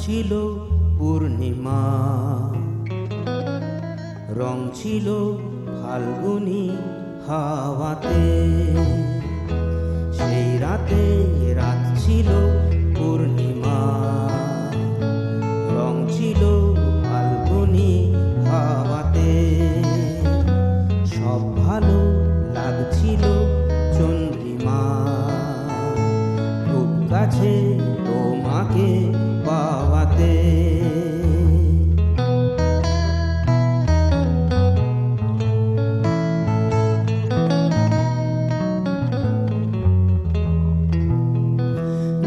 ছিল পূর্ণিমা, রং ছিল ফাল্গুনি হাওয়াতে। সেই রাতে রাত ছিল পূর্ণিমা, রং ছিল ফাল্গুনি হাওয়াতে। সব ভালো লাগছিল চন্দ্রিমা, খুব কাছে তোমাকে পাওয়াতে।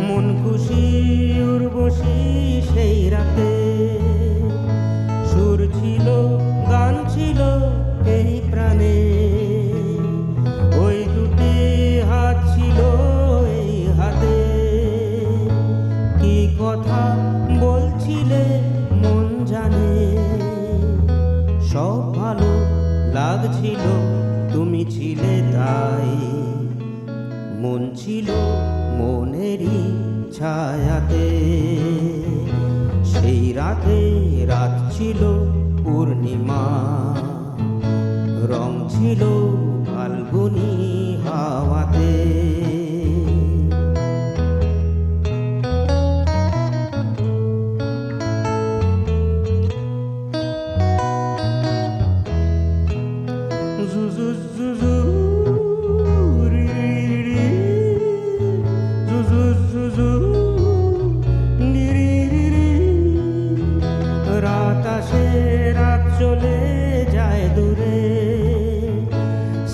মন খুশি উর্বশী সেই রাতে, সুর ছিল গান ছিল এই প্রাণে। ওই দুটি হাত ছিল এই হাতে, কি কথা বলছিলে মন জানে। সব ভালো লাগছিল তুমি ছিলে তাই, মন ছিল মনেরই ছায়াতে। সেই রাতে রাত ছিল পূর্ণিমা, রং ছিল ফাল্গুনি হাওয়াতে। জুজু জুজু রাত আসে রাত চলে যায় দূরে,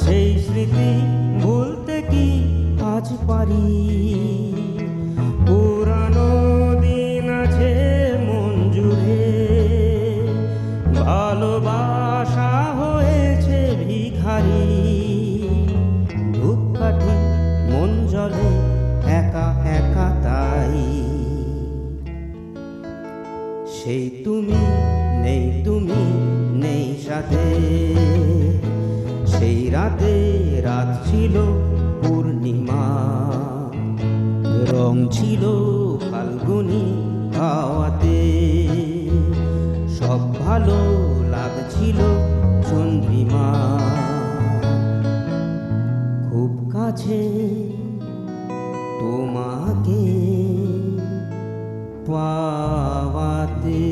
সেই স্মৃতি ভুলতে কি আজ পারি। পুরানো দিন আছে মন জুড়ে, ভালোবাসা হয়েছে ভিখারি। ধূপকাঠি মন জলে একা একা তাই, সেই তুমি নেই সাথে। সেই রাতে রাত ছিল পূর্ণিমা, রং ছিল ফাল্গুনি হাওয়াতে। সব ভালো লাগছিল চন্দ্রিমা, খুব কাছে তোমাকে পাওয়াতে।